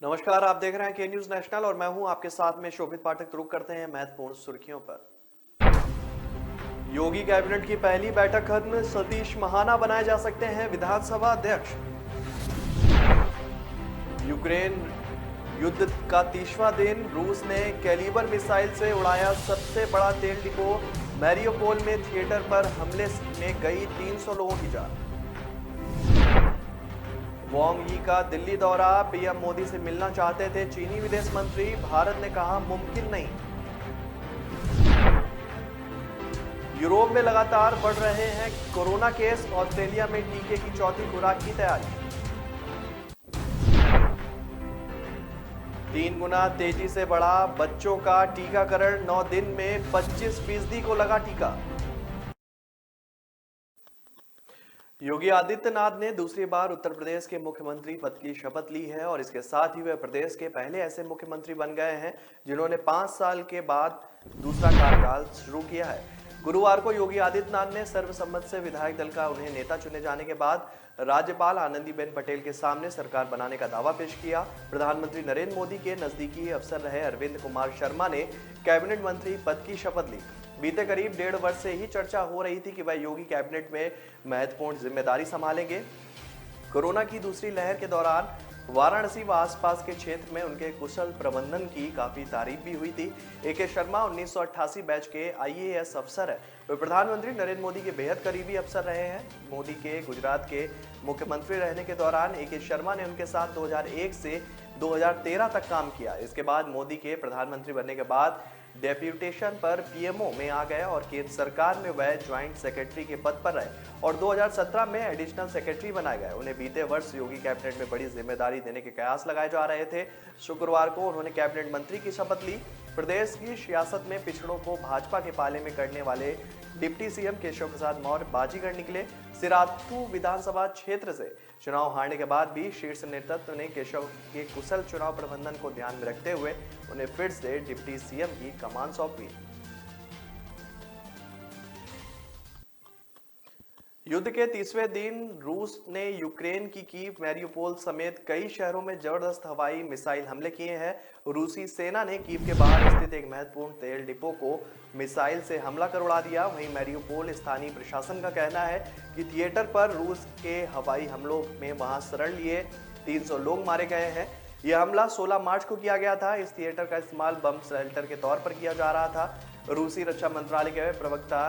नमस्कार, आप देख रहे हैं के न्यूज नेशनल और मैं हूं आपके साथ में शोभित पाठक। रुक करते हैं महत्वपूर्ण सुर्खियों पर। योगी कैबिनेट की पहली बैठक खत्म, सतीश महाना बनाए जा सकते हैं विधानसभा अध्यक्ष। यूक्रेन युद्ध का 30वां दिन, रूस ने कैलिबर मिसाइल से उड़ाया सबसे बड़ा तेल डिपो। मैरियोपोल में थिएटर पर हमले में गई 300 लोगों की जान। वांग यी का दिल्ली दौरा, पीएम मोदी से मिलना चाहते थे चीनी विदेश मंत्री, भारत ने कहा मुमकिन नहीं। यूरोप में लगातार बढ़ रहे हैं कोरोना केस, ऑस्ट्रेलिया में टीके की चौथी खुराक की तैयारी। 3 गुना तेजी से बढ़ा बच्चों का टीकाकरण, 9 दिन में 25% को लगा टीका। योगी आदित्यनाथ ने दूसरी बार उत्तर प्रदेश के मुख्यमंत्री पद की शपथ ली है और इसके साथ ही वे प्रदेश के पहले ऐसे मुख्यमंत्री बन गए हैं जिन्होंने 5 साल के बाद दूसरा कार्यकाल शुरू किया है। गुरुवार को योगी आदित्यनाथ ने सर्वसम्मत से विधायक दल का उन्हें नेता चुने जाने के बाद राज्यपाल आनंदीबेन पटेल के सामने सरकार बनाने का दावा पेश किया। प्रधानमंत्री नरेंद्र मोदी के नजदीकी अफसर रहे अरविंद कुमार शर्मा ने कैबिनेट मंत्री पद की शपथ ली। बीते करीब 1.5 वर्ष से ही चर्चा हो रही थी कि वह योगी कैबिनेट में महत्वपूर्ण जिम्मेदारी संभालेंगे। कोरोना की दूसरी लहर के दौरान वाराणसी व आसपास के क्षेत्र में उनके कुशल प्रबंधन की काफी तारीफ भी हुई थी। ए.के. शर्मा 1988 बैच के आईएएस अफसर है। वे प्रधानमंत्री नरेंद्र मोदी के बेहद करीबी अफसर रहे हैं। मोदी के गुजरात के मुख्यमंत्री रहने के दौरान ए.के. शर्मा ने उनके साथ 2001 से 2013 तक काम किया। इसके बाद मोदी के प्रधानमंत्री बनने के बाद डेप्यूटेशन पर पीएमओ में आ गए और केंद्र सरकार में वह ज्वाइंट सेक्रेटरी के पद पर रहे और 2017 में एडिशनल सेक्रेटरी बनाए गए। उन्हें बीते वर्ष योगी कैबिनेट में बड़ी जिम्मेदारी देने के कयास लगाए जा रहे थे। शुक्रवार को उन्होंने कैबिनेट मंत्री की शपथ ली। प्रदेश की सियासत में पिछड़ों को भाजपा के पाले में करने वाले डिप्टी सीएम केशव प्रसाद मौर्य बाजीगर निकले। सिराथू विधानसभा क्षेत्र से चुनाव हारने के बाद भी शीर्ष नेतृत्व ने केशव के कुशल चुनाव प्रबंधन को ध्यान में रखते हुए उन्हें फिर से डिप्टी सीएम की कमान सौंपी। युद्ध के 30वें दिन रूस ने यूक्रेन की कीव, मैरियोपोल समेत कई शहरों में जबरदस्त हवाई मिसाइल हमले किए हैं। रूसी सेना ने कीव के बाहर स्थित एक महत्वपूर्ण तेल डिपो को मिसाइल से हमला कर उड़ा दिया। वहीं मैरियोपोल स्थानीय प्रशासन का कहना है कि थिएटर पर रूस के हवाई हमलों में वहां शरण लिए 300 लोग मारे गए हैं। यह हमला 16 मार्च को किया गया था। इस थिएटर का इस्तेमाल बम शेल्टर के तौर पर किया जा रहा था। रूसी रक्षा मंत्रालय के प्रवक्ता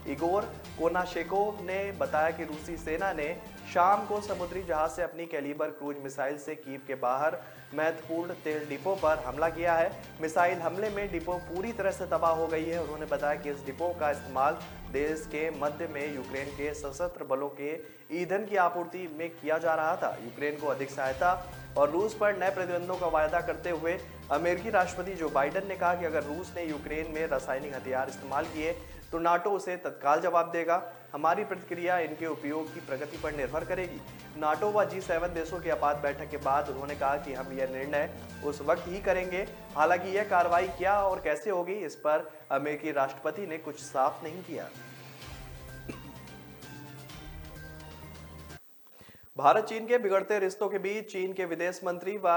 इगोर कोनाशेकोव ने बताया कि रूसी सेना ने शाम को समुद्री जहाज से अपनी कैलिबर क्रूज मिसाइल से कीव के बाहर महत्वपूर्ण तेल डिपो पर हमला किया है। मिसाइल हमले में डिपो पूरी तरह से तबाह हो गई है। उन्होंने बताया कि इस डिपो का इस्तेमाल देश के मध्य में यूक्रेन के सशस्त्र बलों के ईंधन की आपूर्ति में किया जा रहा था। यूक्रेन को अधिक सहायता और रूस पर नए प्रतिबंधों का वायदा करते हुए अमेरिकी राष्ट्रपति जो बाइडेन ने कहा कि अगर रूस ने यूक्रेन में रासायनिक हथियार इस्तेमाल किए तो नाटो उसे तत्काल जवाब देगा। हमारी प्रतिक्रिया इनके उपयोग की प्रगति पर निर्भर करेगी। नाटो व G7 देशों की आपात बैठक के बाद उन्होंने कहा कि हम यह निर्णय उस वक्त ही करेंगे। हालांकि यह कार्रवाई क्या और कैसे होगी, इस पर अमेरिकी राष्ट्रपति ने कुछ साफ नहीं किया। भारत चीन के बिगड़ते रिश्तों के बीच चीन के विदेश मंत्री व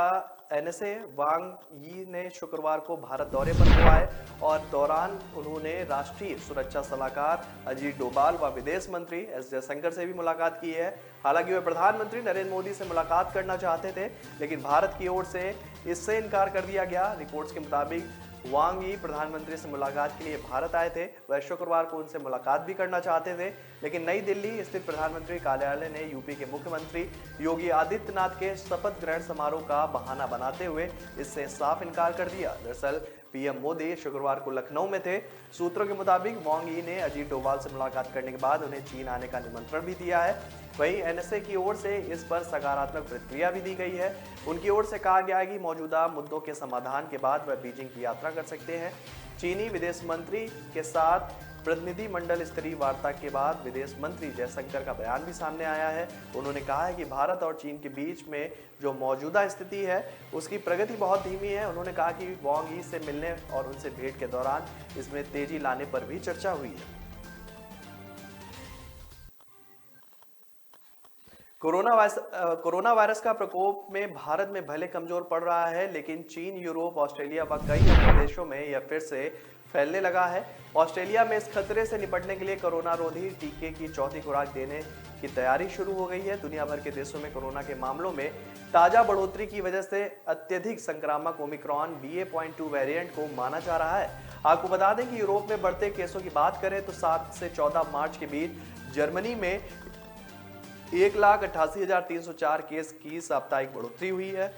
एनएसए वांग यी ने शुक्रवार को भारत दौरे पर हुए और दौरान उन्होंने राष्ट्रीय सुरक्षा सलाहकार अजीत डोभाल व विदेश मंत्री एस जयशंकर से भी मुलाकात की है। हालांकि वे प्रधानमंत्री नरेंद्र मोदी से मुलाकात करना चाहते थे, लेकिन भारत की ओर से इससे इनकार कर दिया गया। रिपोर्ट्स के मुताबिक वांग यी प्रधानमंत्री से मुलाकात के लिए भारत आए थे। वह शुक्रवार को उनसे मुलाकात भी करना चाहते थे, लेकिन नई दिल्ली स्थित प्रधानमंत्री कार्यालय ने यूपी के मुख्यमंत्री योगी आदित्यनाथ के शपथ ग्रहण समारोह का बहाना बनाते हुए इससे साफ इनकार कर दिया। दरअसल पीएम मोदी शुक्रवार को लखनऊ में थे। सूत्रों के मुताबिक वांग यी ने अजीत डोभाल से मुलाकात करने के बाद उन्हें चीन आने का निमंत्रण भी दिया है। वहीं एनएसए की ओर से इस पर सकारात्मक प्रतिक्रिया भी दी गई है। उनकी ओर से कहा गया है कि मौजूदा मुद्दों के समाधान के बाद वह बीजिंग की यात्रा कर सकते हैं। चीनी विदेश मंत्री के साथ प्रतिनिधि मंडल स्तरीय वार्ता के बाद विदेश मंत्री जयशंकर का बयान भी सामने आया है। उन्होंने कहा है कि भारत और चीन के बीच में जो मौजूदा स्थिति है उसकी प्रगति बहुत धीमी है। उन्होंने कहा कि वांग यी से मिलने और उनसे भेंट के दौरान इसमें तेजी लाने पर भी चर्चा हुई है। कोरोना वायरस का प्रकोप में भारत में भले कमजोर पड़ रहा है, लेकिन चीन, यूरोप, ऑस्ट्रेलिया व कई अन्य देशों में यह फिर से फैलने लगा है। ऑस्ट्रेलिया में इस खतरे से निपटने के लिए कोरोना रोधी टीके की चौथी खुराक देने की तैयारी शुरू हो गई है। दुनिया भर के देशों में कोरोना के मामलों में ताजा बढ़ोतरी की वजह से अत्यधिक संक्रामक ओमिक्रॉन BA.2 वेरिएंट को माना जा रहा है। आपको बता दें कि यूरोप में बढ़ते केसों की बात करें तो 7 से 14 मार्च के बीच जर्मनी में 1,88,304 केस की साप्ताहिक बढ़ोतरी हुई है।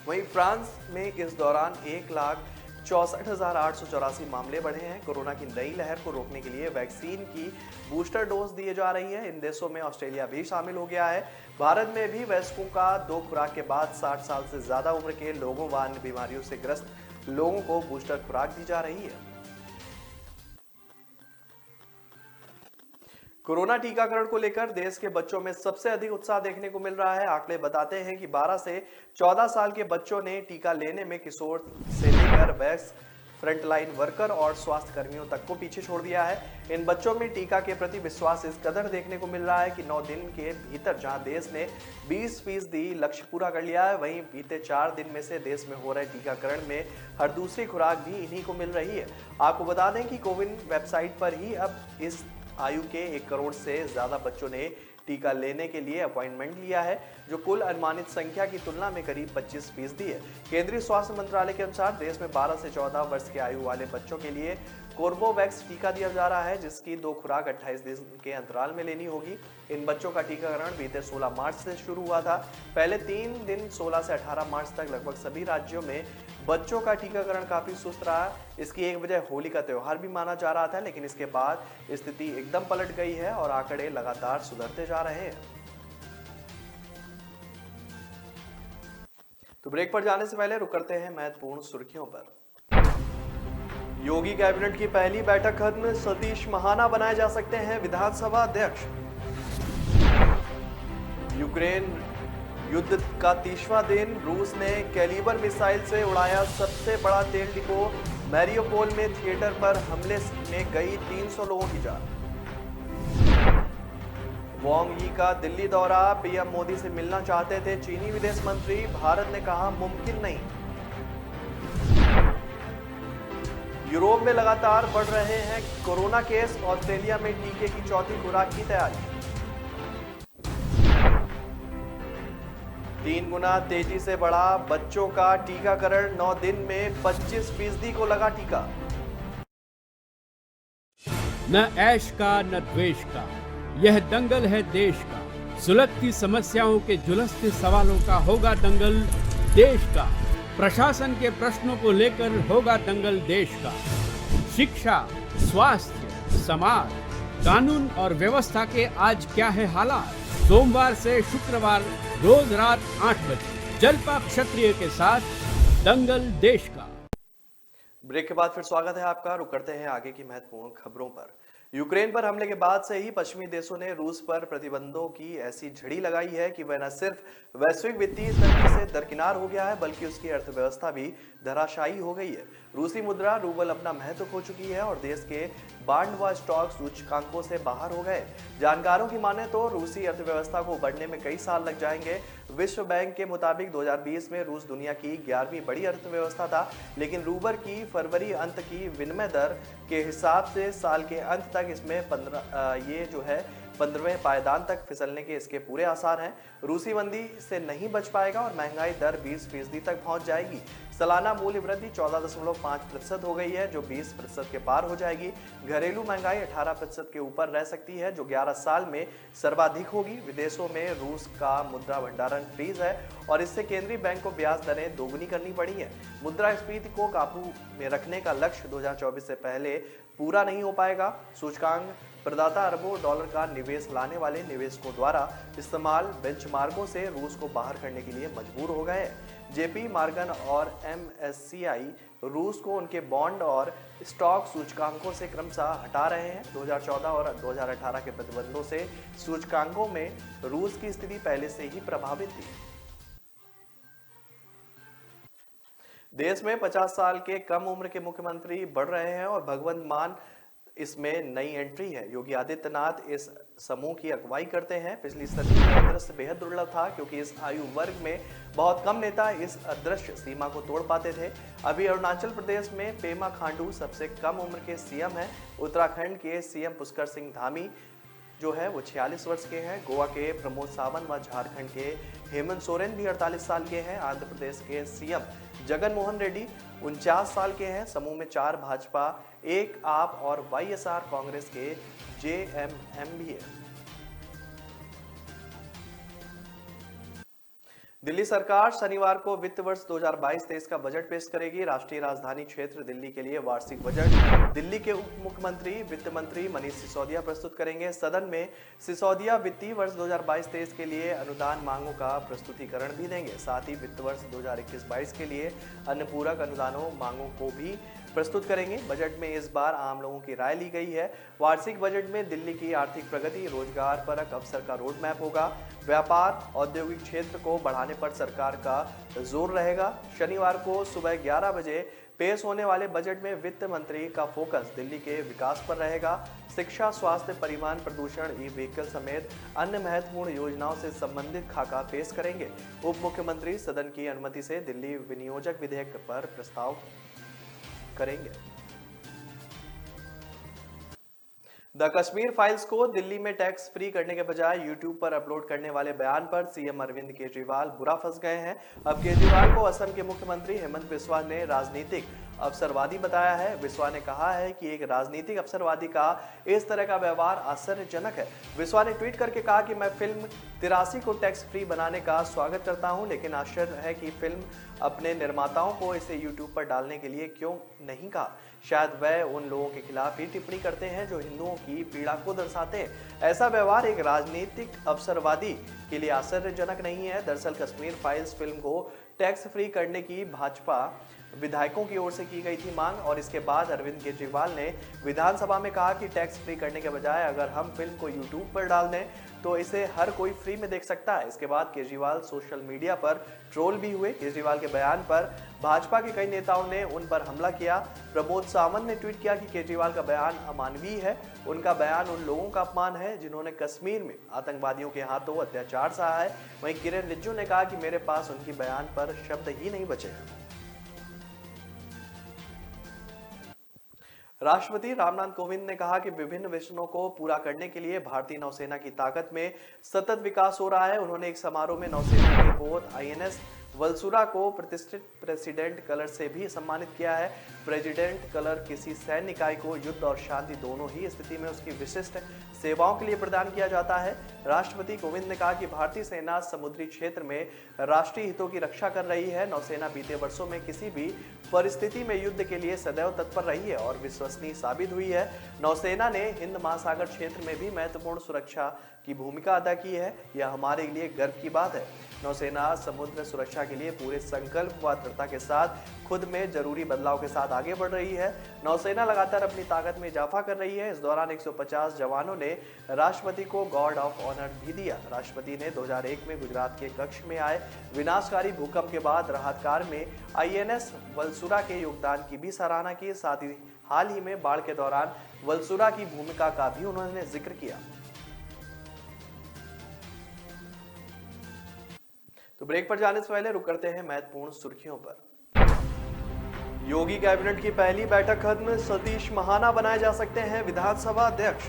वहीं फ्रांस में इस दौरान 1,64,884 मामले बढ़े हैं। कोरोना की नई लहर को रोकने के लिए वैक्सीन की बूस्टर डोज दी जा रही है। इन देशों में ऑस्ट्रेलिया भी शामिल हो गया है। भारत में भी वयस्कों का 2 खुराक के बाद 60 साल से ज्यादा उम्र के लोगों व अन्य बीमारियों से ग्रस्त लोगों को बूस्टर खुराक दी जा रही है। कोरोना टीकाकरण को लेकर देश के बच्चों में सबसे अधिक उत्साह देखने को मिल रहा है। आंकड़े बताते हैं कि 12 से 14 साल के बच्चों ने टीका लेने में किशोर से लेकर वयस्क, फ्रंटलाइन वर्कर और स्वास्थ्य कर्मियों तक को पीछे छोड़ दिया है। इन बच्चों में टीका के प्रति विश्वास इस कदर देखने को मिल रहा है कि 9 दिन के भीतर जहां देश ने 20% लक्ष्य पूरा कर लिया है, वहीं बीते 4 दिन में से देश में हो रहे टीकाकरण में हर दूसरी खुराक भी इन्हीं को मिल रही है। आपको बता दें कि कोविन वेबसाइट पर ही अब इस आयु के 1 करोड़ से ज्यादा बच्चों ने टीका लेने के लिए अपॉइंटमेंट लिया है, जो कुल अनुमानित संख्या की तुलना में करीब 25% है। केंद्रीय स्वास्थ्य मंत्रालय के अनुसार देश में 12 से 14 वर्ष की आयु वाले बच्चों के लिए कोर्बोवैक्स टीका दिया जा रहा है, जिसकी 2 खुराक 28 दिन के अंतराल में लेनी होगी। इन बच्चों का टीकाकरण बीते 16 मार्च से शुरू हुआ था। पहले 3 दिन 16 से 18 मार्च तक लगभग सभी राज्यों में बच्चों का टीकाकरण काफी सुस्त रहा। इसकी एक वजह होली का त्योहार भी माना जा रहा था, लेकिन इसके बाद स्थिति एकदम पलट गई है और आंकड़े लगातार सुधरते जा रहे हैं। तो ब्रेक पर जाने से पहले रुक करते हैं महत्वपूर्ण सुर्खियों पर। योगी कैबिनेट की पहली बैठक खत्म, सतीश महाना बनाए जा सकते हैं विधानसभा अध्यक्ष। यूक्रेन युद्ध का 30वां दिन, रूस ने कैलिबर मिसाइल से उड़ाया सबसे बड़ा तेल डिपो। मैरियोपोल में थिएटर पर हमले में गई 300 लोगों की जान। वांग यी का दिल्ली दौरा, पीएम मोदी से मिलना चाहते थे चीनी विदेश मंत्री, भारत ने कहा मुमकिन नहीं। यूरोप में लगातार बढ़ रहे हैं कोरोना केस, ऑस्ट्रेलिया में टीके की चौथी खुराक की तैयारी। 3 गुना तेजी से बढ़ा बच्चों का टीकाकरण, 9 दिन में 25% को लगा टीका। न ऐश का न द्वेष का, यह दंगल है देश का। सुलगती समस्याओं के जुलसते सवालों का होगा दंगल देश का। प्रशासन के प्रश्नों को लेकर होगा दंगल देश का। शिक्षा, स्वास्थ्य, समाज, कानून और व्यवस्था के आज क्या है हालात। सोमवार से शुक्रवार रोज रात 8 बजे जलपा क्षत्रिय के साथ दंगल देश का। ब्रेक के बाद फिर स्वागत है आपका। रुक करते हैं आगे की महत्वपूर्ण खबरों पर। यूक्रेन पर हमले के बाद से ही पश्चिमी देशों ने रूस पर प्रतिबंधों की ऐसी झड़ी लगाई है कि वह न सिर्फ वैश्विक वित्तीय तंत्र से दरकिनार हो गया है, बल्कि उसकी अर्थव्यवस्था भी धराशायी हो गई है। रूसी मुद्रा रूबल अपना महत्व खो चुकी है और देश के बांड व स्टॉक सूचकांकों से बाहर हो गए। जानकारों की माने तो रूसी अर्थव्यवस्था को बढ़ने में कई साल लग जाएंगे। विश्व बैंक के मुताबिक 2020 में रूस दुनिया की 11वीं बड़ी अर्थव्यवस्था था, लेकिन रूबर की फरवरी अंत की विनिमय दर के हिसाब से साल के अंत तक इसमें 15वें पायदान तक फिसलने के इसके पूरे आसार हैं। रूसी मंदी से नहीं बच पाएगा और महंगाई दर 20% तक पहुंच जाएगी। सालाना मूल्य वृद्धि 14.5% हो गई है, जो 20% के पार हो जाएगी। घरेलू महंगाई 18% के ऊपर रह सकती है, जो 11 साल में सर्वाधिक होगी। विदेशों में रूस का मुद्रा भंडारण फ्रीज है और इससे केंद्रीय बैंक को ब्याज दरें दोगुनी करनी पड़ी है। मुद्रास्फीति को काबू में रखने का लक्ष्य 2024 से पहले पूरा नहीं हो पाएगा। सूचकांक प्रदाता अरबों डॉलर का निवेश लाने वाले निवेशकों द्वारा इस्तेमाल बेंचमार्कों से रूस को बाहर करने के लिए मजबूर हो गए। जेपी मॉर्गन और MSCI रूस को उनके बॉन्ड और स्टॉक सूचकांकों से क्रमशः हटा रहे हैं। 2014 और 2018 के प्रतिबंधों से सूचकांकों में रूस की स्थिति पहले से ही प्रभावित थी। देश में 50 साल के कम उम्र के मुख्यमंत्री बढ़ रहे हैं और भगवंत मान इसमें नई एंट्री है। योगी आदित्यनाथ इस समूह की अगुवाई करते हैं। पिछली सदी में यह दृश्य बेहद दुर्लभ था क्योंकि इस आयु वर्ग में बहुत कम नेता इस अदृश्य सीमा को तोड़ पाते थे। अभी अरुणाचल प्रदेश में पेमा खांडू सबसे कम उम्र के सीएम हैं। उत्तराखंड के सीएम पुष्कर सिंह धामी जो है वो 46 वर्ष के हैं। गोवा के प्रमोद सावंत व झारखंड के हेमंत सोरेन भी 48 साल के हैं। आंध्र प्रदेश के सीएम जगन मोहन रेड्डी 49 साल के हैं। समूह में 4 भाजपा, 1 आप और वाईएसआर कांग्रेस के जेएमएम भी है। दिल्ली सरकार शनिवार को वित्त वर्ष 2022-23 का बजट पेश करेगी। राष्ट्रीय राजधानी क्षेत्र दिल्ली के लिए वार्षिक बजट दिल्ली के उप मुख्यमंत्री वित्त मंत्री मनीष सिसोदिया प्रस्तुत करेंगे। सदन में सिसोदिया वित्तीय वर्ष 2022-23 के लिए अनुदान मांगों का प्रस्तुतिकरण भी देंगे। साथ ही वित्त वर्ष 2021-22 के लिए अन्य पूरक अनुदानों मांगों को भी प्रस्तुत करेंगे। बजट में इस बार आम लोगों की राय ली गई है। वार्षिक बजट में दिल्ली की आर्थिक प्रगति, रोजगार परक अवसर का रोड मैप होगा। व्यापार, औद्योगिक क्षेत्र को बढ़ाने पर सरकार का जोर रहेगा। शनिवार को सुबह 11 बजे पेश होने वाले बजट में वित्त मंत्री का फोकस दिल्ली के विकास पर रहेगा। शिक्षा, स्वास्थ्य, परिवहन, प्रदूषण, ई व्हीकल समेत अन्य महत्वपूर्ण योजनाओं से संबंधित खाका पेश करेंगे। उप मुख्यमंत्री सदन की अनुमति से दिल्ली विनियोजक विधेयक पर प्रस्ताव करेंगे। द कश्मीर फाइल्स को दिल्ली में टैक्स फ्री करने के बजाय यूट्यूब पर अपलोड करने वाले बयान पर सीएम अरविंद केजरीवाल बुरा फंस गए हैं। अब केजरीवाल को असम के मुख्यमंत्री हेमंत बिस्वा ने राजनीतिक अवसरवादी बताया है। बिस्वा ने कहा है कि एक राजनीतिक अवसरवादी का इस तरह का व्यवहार आश्चर्यजनक है। बिस्वा ने ट्वीट करके कहा कि मैं फिल्म 83 को टैक्स फ्री बनाने का स्वागत करता हूं, लेकिन आश्चर्य है कि फिल्म अपने निर्माताओं को इसे यूट्यूब पर डालने के लिए क्यों नहीं कहा। शायद वह उन लोगों के खिलाफ ही टिप्पणी करते हैं जो हिंदुओं की पीड़ा को दर्शाते हैं। ऐसा व्यवहार एक राजनीतिक अवसरवादी के लिए आश्चर्यजनक नहीं है। दरअसल कश्मीर फाइल्स फिल्म को टैक्स फ्री करने की भाजपा विधायकों की ओर से की गई थी मांग, और इसके बाद अरविंद केजरीवाल ने विधानसभा में कहा कि टैक्स फ्री करने के बजाय अगर हम फिल्म को यूट्यूब पर डाल दें तो इसे हर कोई फ्री में देख सकता है। इसके बाद केजरीवाल सोशल मीडिया पर ट्रोल भी हुए। केजरीवाल के बयान पर भाजपा के कई नेताओं ने उन पर हमला किया। प्रमोद सावंत ने ट्वीट किया कि केजरीवाल का बयान अमानवीय है। उनका बयान उन लोगों का अपमान है जिन्होंने कश्मीर में आतंकवादियों के हाथों अत्याचार सहा है। वहीं किरण रिज्जू ने कहा कि मेरे पास उनकी बयान पर शब्द ही नहीं बचे हैं। राष्ट्रपति रामनाथ कोविंद ने कहा कि विभिन्न मिशनों को पूरा करने के लिए भारतीय नौसेना की ताकत में सतत विकास हो रहा है। उन्होंने एक समारोह में नौसेना के पोत आईएनएस वल्सुरा को प्रतिष्ठित प्रेसिडेंट कलर से भी सम्मानित किया है। प्रेसिडेंट कलर किसी सैन्य इकाई को युद्ध और शांति दोनों ही स्थिति में उसकी विशिष्ट सेवाओं के लिए प्रदान किया जाता है। राष्ट्रपति कोविंद ने कहा कि भारतीय सेना समुद्री क्षेत्र में राष्ट्रीय हितों की रक्षा कर रही है। नौसेना बीते वर्षों में किसी भी परिस्थिति में युद्ध के लिए सदैव तत्पर रही है और विश्वसनीय साबित हुई है। नौसेना ने हिंद महासागर क्षेत्र में भी महत्वपूर्ण सुरक्षा की भूमिका अदा की है। यह हमारे लिए गर्व की बात है। नौसेना समुद्र सुरक्षा के लिए पूरे संकल्प व दृढ़ता के साथ खुद में जरूरी बदलाव के साथ आगे बढ़ रही है। नौसेना लगातार अपनी ताकत में इजाफा कर रही है। इस दौरान 150 जवानों ने राष्ट्रपति को गार्ड ऑफ ऑनर भी दिया। राष्ट्रपति ने 2001 में गुजरात के कच्छ में आए विनाशकारी भूकंप के बाद राहत कार्य में आईएनएस वल्सुरा के योगदान की भी सराहना की। साथ ही हाल ही में बाढ़ के दौरान वल्सुरा की भूमिका का भी उन्होंने जिक्र किया। तो ब्रेक पर जाने से पहले रुक करते हैं महत्वपूर्ण सुर्खियों पर। योगी कैबिनेट की पहली बैठक खत्म, सतीश महाना बनाए जा सकते हैं विधानसभा अध्यक्ष।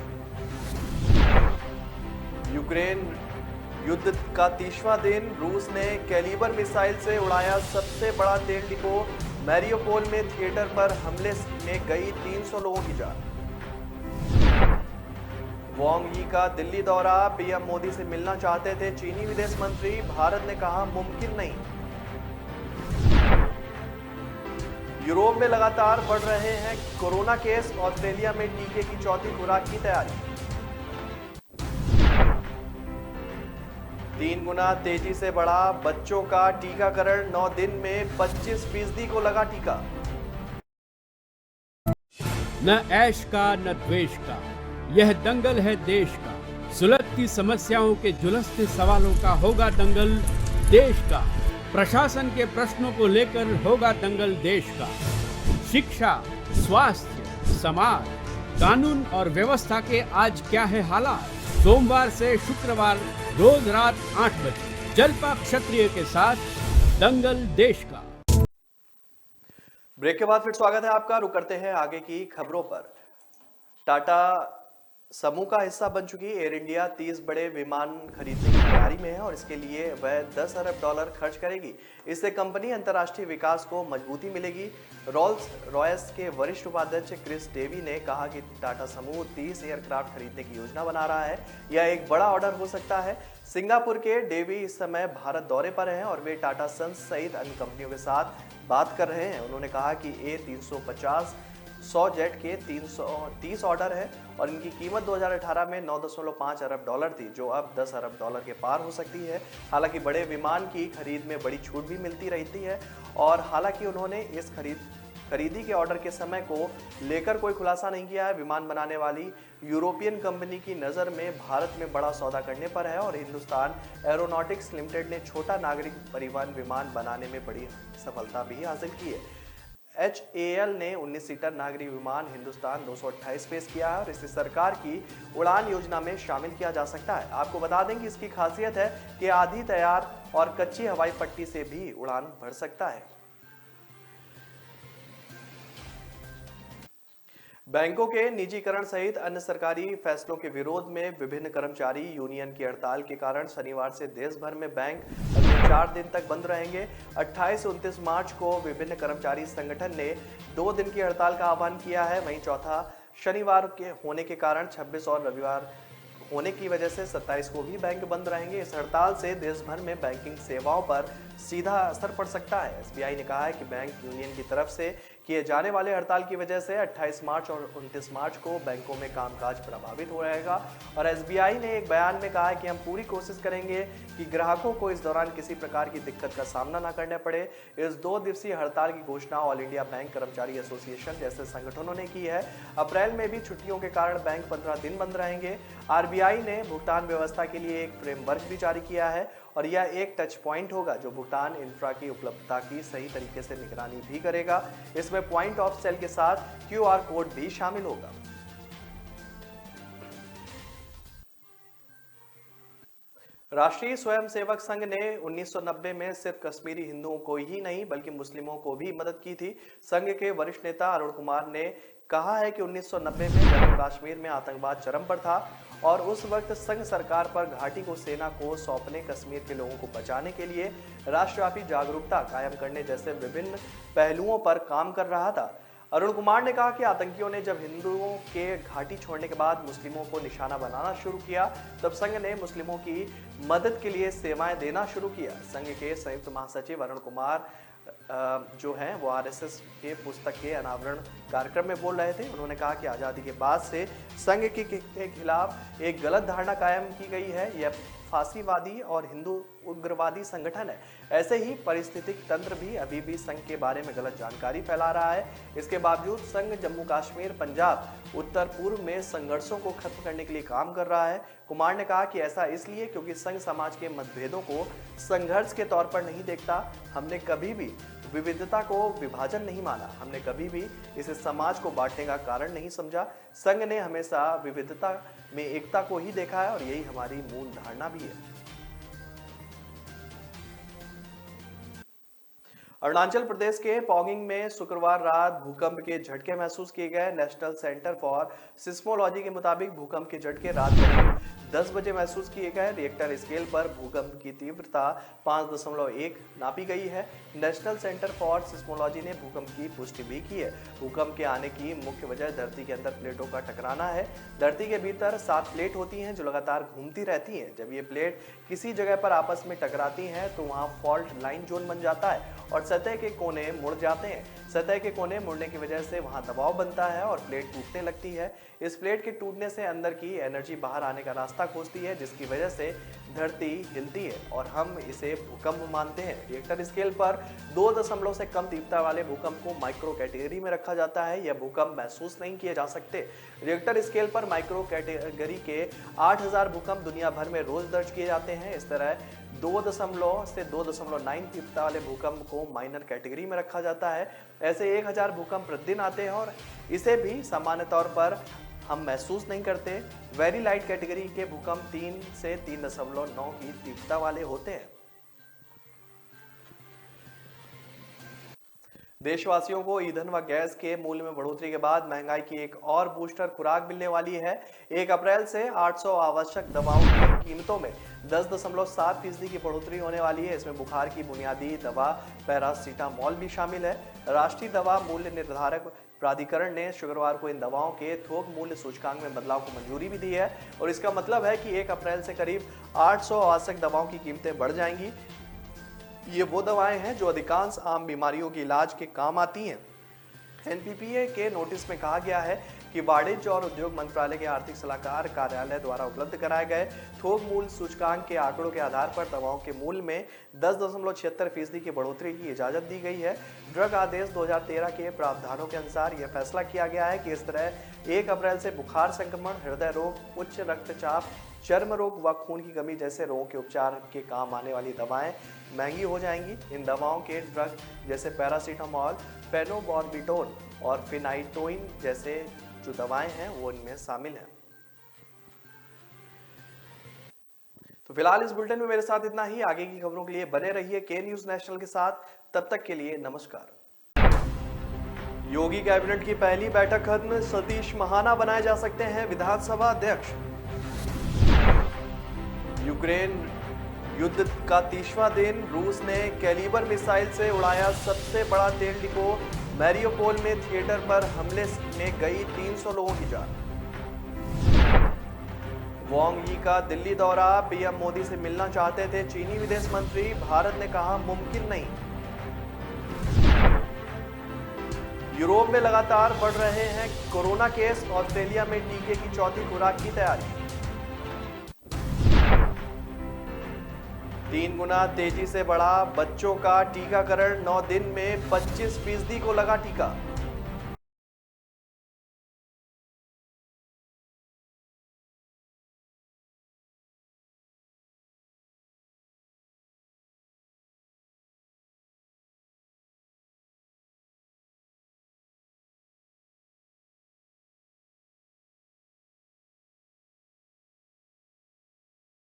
यूक्रेन युद्ध का 30वां दिन, रूस ने कैलिबर मिसाइल से उड़ाया सबसे बड़ा तेल डिपो। मैरियोपोल में थिएटर पर हमले में गई 300 लोगों की जान। वांग यी का दिल्ली दौरा, पीएम मोदी से मिलना चाहते थे चीनी विदेश मंत्री, भारत ने कहा मुमकिन नहीं। यूरोप में लगातार बढ़ रहे हैं कोरोना केस, ऑस्ट्रेलिया में टीके की चौथी खुराक की तैयारी। 3 गुना तेजी से बढ़ा बच्चों का टीकाकरण, 9 दिन में 25% को लगा टीका। न ऐश का न द्वेष का, यह दंगल है देश का। सुलगती समस्याओं के जुलसते सवालों का होगा दंगल देश का। प्रशासन के प्रश्नों को लेकर होगा दंगल देश का। शिक्षा, स्वास्थ्य, समाज, कानून और व्यवस्था के आज क्या है हालात। सोमवार से शुक्रवार रोज रात 8 बजे जलपा क्षत्रिय के साथ दंगल देश का। ब्रेक के बाद फिर स्वागत है आपका। रुक करते हैं आगे की खबरों पर। टाटा समूह का हिस्सा बन चुकी एयर इंडिया 30 बड़े विमान खरीदने की तैयारी में है और इसके लिए वह 10 अरब डॉलर खर्च करेगी। इससे कंपनी अंतर्राष्ट्रीय विकास को मजबूती मिलेगी। रोल्स रॉयस के वरिष्ठ उपाध्यक्ष क्रिस डेवी ने कहा कि टाटा समूह 30 एयरक्राफ्ट खरीदने की योजना बना रहा है। यह एक बड़ा ऑर्डर हो सकता है। सिंगापुर के डेवी इस समय भारत दौरे पर हैं और वे टाटा सन्स सहित अन्य कंपनियों के साथ बात कर रहे हैं। उन्होंने कहा कि A350 100 जेट के 330 ऑर्डर है और इनकी कीमत 2018 में 9.5 अरब डॉलर थी, जो अब 10 अरब डॉलर के पार हो सकती है। हालांकि बड़े विमान की खरीद में बड़ी छूट भी मिलती रहती है और हालांकि उन्होंने इस खरीदी के ऑर्डर के समय को लेकर कोई खुलासा नहीं किया है। विमान बनाने वाली यूरोपियन कंपनी की नज़र में भारत में बड़ा सौदा करने पर है और हिंदुस्तान एरोनॉटिक्स लिमिटेड ने छोटा नागरिक परिवहन विमान बनाने में बड़ी सफलता भी हासिल की है। HAL ने 19 सीटर नागरिक विमान हिंदुस्तान 228 पेश किया है और इसे सरकार की उड़ान योजना में शामिल किया जा सकता है। आपको बता दें कि इसकी खासियत है कि आधी तैयार और कच्ची हवाई पट्टी से भी उड़ान भर सकता है। बैंकों के निजीकरण सहित अन्य सरकारी फैसलों के विरोध में विभिन्न कर्मचारी यूनियन की हड़ताल के कारण शनिवार से देश भर में बैंक अगले 4 दिन तक बंद रहेंगे। 28 से 29 मार्च को विभिन्न कर्मचारी संगठन ने 2 दिन की हड़ताल का आह्वान किया है। वहीं चौथा शनिवार के होने के कारण 26 और रविवार होने की वजह से 27 को भी बैंक बंद रहेंगे। इस हड़ताल से देश भर में बैंकिंग सेवाओं पर सीधा असर पड़ सकता है। SBI ने कहा है कि बैंक यूनियन की तरफ से किए जाने वाले हड़ताल की वजह से 28 मार्च और 29 मार्च को बैंकों में कामकाज प्रभावित हो रहेगा और SBI ने एक बयान में कहा है कि हम पूरी कोशिश करेंगे कि ग्राहकों को इस दौरान किसी प्रकार की दिक्कत का सामना न करना पड़े। इस 2 दिवसीय हड़ताल की घोषणा ऑल इंडिया बैंक कर्मचारी एसोसिएशन जैसे संगठनों ने की है। अप्रैल में भी छुट्टियों के कारण बैंक 15 दिन बंद रहेंगे। RBI ने भुगतान व्यवस्था के लिए एक फ्रेमवर्क भी जारी किया है और यह एक टच पॉइंट होगा जो भुगतान इंफ्रा की उपलब्धता की सही तरीके से निगरानी भी करेगा। इसमें पॉइंट ऑफ सेल के साथ QR कोड भी शामिल होगा। राष्ट्रीय स्वयंसेवक संघ ने 1990 में सिर्फ कश्मीरी हिंदुओं को ही नहीं बल्कि मुस्लिमों को भी मदद की थी। संघ के वरिष्ठ नेता अरुण कुमार ने कहा है कि 1990 में जम्मू कश्मीर में आतंकवाद चरम पर था और उस वक्त संघ सरकार पर घाटी को सेना को सौंपने, कश्मीर के लोगों को बचाने के लिए राष्ट्रव्यापी जागरूकता कायम करने जैसे विभिन्न पहलुओं पर काम कर रहा था। अरुण कुमार ने कहा कि आतंकियों ने जब हिंदुओं के घाटी छोड़ने के बाद मुस्लिमों को निशाना बनाना शुरू किया, तब संघ ने मुस्लिमों की मदद के लिए सेवाएं देना शुरू किया। संघ के संयुक्त महासचिव अरुण कुमार जो हैं वो RSS के पुस्तक के अनावरण कार्यक्रम में बोल रहे थे। उन्होंने कहा कि आज़ादी के बाद से संघ के खिलाफ एक गलत धारणा कायम की गई है। यह फासीवादी और हिंदू उग्रवादी संगठन है। ऐसे ही परिस्थितिक तंत्र भी अभी भी संघ के बारे में गलत जानकारी फैला रहा है। इसके बावजूद संघ जम्मू कश्मीर, पंजाब, उत्तर पूर्व में संघर्षों को खत्म करने के लिए काम कर रहा है। कुमार ने कहा कि ऐसा इसलिए क्योंकि संघ समाज के मतभेदों को संघर्ष के तौर पर नहीं देखता। हमने कभी भी विविधता को विभाजन नहीं माना। हमने कभी भी इसे समाज को बांटने का कारण नहीं समझा। संघ ने हमेशा विविधता में एकता को ही देखा है और यही हमारी मूल धारणा भी है। अरुणाचल प्रदेश के पौगिंग में शुक्रवार रात भूकंप के झटके महसूस किए गए। नेशनल सेंटर फॉर सिस्मोलॉजी के मुताबिक भूकंप के झटके रात करीब 10 बजे महसूस किए गए। रिएक्टर स्केल पर भूकंप की तीव्रता 5.1 नापी गई है। नेशनल सेंटर फॉर सिस्मोलॉजी ने भूकंप की पुष्टि भी की है। भूकंप के आने की मुख्य वजह धरती के अंदर प्लेटों का टकराना है। धरती के भीतर 7 प्लेट होती हैं जो लगातार घूमती रहती हैं। जब ये प्लेट किसी जगह पर आपस में टकराती हैं तो वहाँ फॉल्ट लाइन जोन बन जाता है और सतह के कोने मुड़ जाते हैं। सतह के कोने मुड़ने की वजह से वहां दबाव बनता है और प्लेट टूटने लगती है। इस प्लेट के टूटने से अंदर की एनर्जी बाहर आने का रास्ता खोजती है, जिसकी वजह से धरती हिलती है और हम इसे भूकंप मानते हैं। रिएक्टर स्केल पर 2 दशमलव से कम तीव्रता वाले भूकंप को माइक्रो कैटेगरी में रखा जाता है। यह भूकंप महसूस नहीं किए जा सकते। रिएक्टर स्केल पर माइक्रो कैटेगरी के 8000 भूकंप दुनिया भर में रोज दर्ज किए जाते हैं। इस तरह 2 से 2.9 तीव्रता वाले भूकंप को माइनर कैटेगरी में रखा जाता है। ऐसे 1000 भूकंप प्रतिदिन आते हैं और इसे भी सामान्य तौर पर हम महसूस नहीं करते। वेरी लाइट कैटेगरी के भूकंप 3 से 3.9 की तीव्रता वाले होते हैं। देशवासियों को ईंधन व गैस के मूल्य में बढ़ोतरी के बाद महंगाई की एक और बूस्टर खुराक मिलने वाली है। 1 अप्रैल से 800 आवश्यक दवाओं की कीमतों में 10.7% की बढ़ोतरी होने वाली है। इसमें बुखार की बुनियादी दवा पैरासीटामोल भी शामिल है। राष्ट्रीय दवा मूल्य निर्धारक प्राधिकरण ने शुक्रवार को इन दवाओं के थोक मूल्य सूचकांक में बदलाव को मंजूरी भी दी है और इसका मतलब है कि 1 अप्रैल से करीब 800 आवश्यक दवाओं की कीमतें बढ़ जाएंगी। ये वो दवाएं हैं जो अधिकांश आम बीमारियों के इलाज के काम आती हैं। एनपीपीए के नोटिस में कहा गया है कि वाणिज्य और उद्योग मंत्रालय के आर्थिक सलाहकार कार्यालय द्वारा उपलब्ध कराए गए थोक मूल्य सूचकांक के आंकड़ों के आधार पर दवाओं के मूल्य में 10.76% की बढ़ोतरी की इजाजत दी गई है। ड्रग आदेश 2013 के प्रावधानों के अनुसार यह फैसला किया गया है कि इस तरह 1 अप्रैल से बुखार संक्रमण, हृदय रोग, उच्च रक्तचाप, चर्म रोग व खून की कमी जैसे रोगों के उपचार के काम आने वाली दवाएं महंगी हो जाएंगी। इन दवाओं के ड्रग जैसे पैरासीटामोल, फेनोबार्बिटोल और फिनाइटोइन जैसे जो दवाएं हैं वो इनमें शामिल हैं। तो फिलहाल इस बुलेटिन में मेरे साथ इतना ही। आगे की खबरों के लिए बने रहिए के न्यूज नेशनल के साथ। तब तक के लिए नमस्कार। योगी कैबिनेट की पहली बैठक खत्म, सतीश महाना बनाए जा सकते हैं विधानसभा अध्यक्ष। यूक्रेन युद्ध का 30वां दिन, रूस ने कैलिबर मिसाइल से उड़ाया सबसे बड़ा तेल डिपो। मैरियोपोल में थिएटर पर हमले में गई 300 लोगों की जान। वांग यी का दिल्ली दौरा, पीएम मोदी से मिलना चाहते थे चीनी विदेश मंत्री, भारत ने कहा मुमकिन नहीं। यूरोप में लगातार बढ़ रहे हैं कोरोना केस, ऑस्ट्रेलिया में टीके की चौथी खुराक की तैयारी। 3 गुना तेजी से बढ़ा बच्चों का टीकाकरण, 9 दिन में 25% को लगा टीका।